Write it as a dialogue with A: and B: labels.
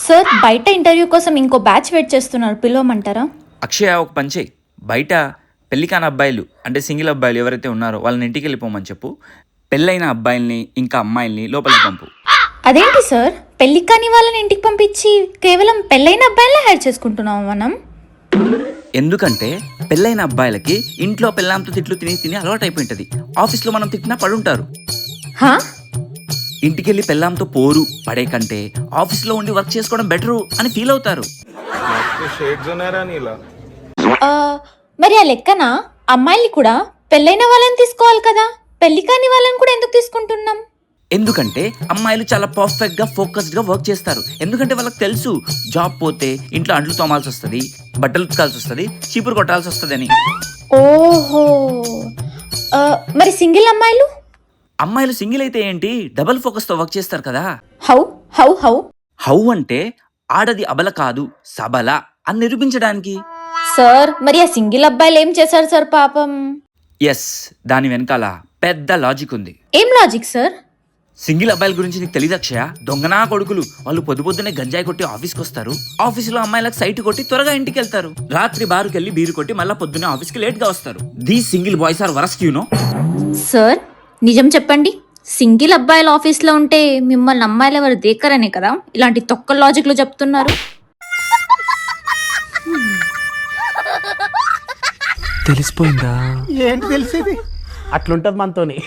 A: Sir బయట interview కోసం ఇంకో బ్యాచ్ వెయిట్ చేస్తున్నారు, పిలవమంటారా?
B: అక్షయ ఒక పని చేయి, బయట పెళ్లి కాని అబ్బాయిలు అంటే సింగిల్ అబ్బాయిలు ఎవరైతే ఉన్నారో వాళ్ళని ఇంటికి వెళ్ళిపోమని చెప్పు. పెళ్ళైన అబ్బాయిల్ని ఇంకా అమ్మాయిల్ని లోపలికి పంపు.
A: అదేంటి సార్, పెళ్లి కాని వాళ్ళని ఇంటికి పంపించి కేవలం పెళ్ళైన అబ్బాయిలనే హైర్ చేసుకుంటున్నాం మనం?
B: ఎందుకంటే పెళ్ళైన అబ్బాయిలకి ఇంట్లో పెళ్ళాంతో తిట్లు తిని తిని అలవాటు అయిపోయింటది. ఆఫీస్లో మనం తిట్టినా పడుంటారు.
A: హా?
B: ఇంటికెళ్ళి పెళ్ళాంతో పోరు పడే కంటే ఆఫీస్లో ఉండి వర్క్ చేసుకోవడం బెటరు అని ఫీల్ అవుతారు.
A: ఆ, మరి ఆ లెక్కన అమ్మాయిల్ని కూడా పెళ్ళైన వాళ్ళని తీసుకోవాలి కదా, పెళ్లి కాని వాళ్ళని కూడా ఎందుకు తీసుకుంటున్నాం?
B: ఎందుకంటే అమ్మాయిలు చాలా పర్ఫెక్ట్ గా ఫోకస్డ్ గా వర్క్ చేస్తారు. ఎందుకంటే వాళ్ళకి తెలుసు జాబ్ పోతే ఇంట్లో అంట్లు తోమాల్సి వస్తుంది, బట్టలు ఉతకాల్సి వస్తుంది, చీపురు కొట్టాల్సి వస్తుంది అని.
A: ఓహో, మరి సింగిల్ అమ్మాయిలు?
B: అమ్మాయిలు సింగిల్ అయితే ఏంటి, డబుల్ ఫోకస్ తో వర్క్ చేస్తారు కదా.
A: హౌ హౌ హౌ
B: హౌ అంటే ఆడది అబల కాదు సబల అని నిరూపించడానికి.
A: సార్ మరి ఆ సింగిల్ అబ్బాయిలు ఏం చేశారు సార్ పాపం?
B: ఎస్, దాని వెనకాల పెద్ద లాజిక్ ఉంది.
A: ఏం లాజిక్ సార్?
B: సింగిల్ అబ్బాయిల గురించి నీకు తెలియదు అక్షయ? దొంగనా కొడుకులు. వాళ్ళు పొద్దున్నే గంజాయి కొట్టి ఆఫీస్కి వస్తారు, ఆఫీసులో అమ్మాయిలకు సైట్ కొట్టి త్వరగా ఇంటికి వెళ్తారు, రాత్రి బారుకెళ్ళి బీరు కొట్టి మళ్ళీ పొద్దున్నే ఆఫీస్కి లేట్ గా వస్తారు. These single boys are worst you know.
A: Sir నిజం చెప్పండి, సింగిల్ అబ్బాయిల ఆఫీస్లో ఉంటే మిమ్మల్ని అమ్మాయిలు ఎవరు దేకరనే కదా ఇలాంటి తొక్క లాజిక్లు చెప్తున్నారు?
C: తెలిసిపోయిందా?
D: ఏంటి తెలిసేది? అట్లుంటది మనతోని.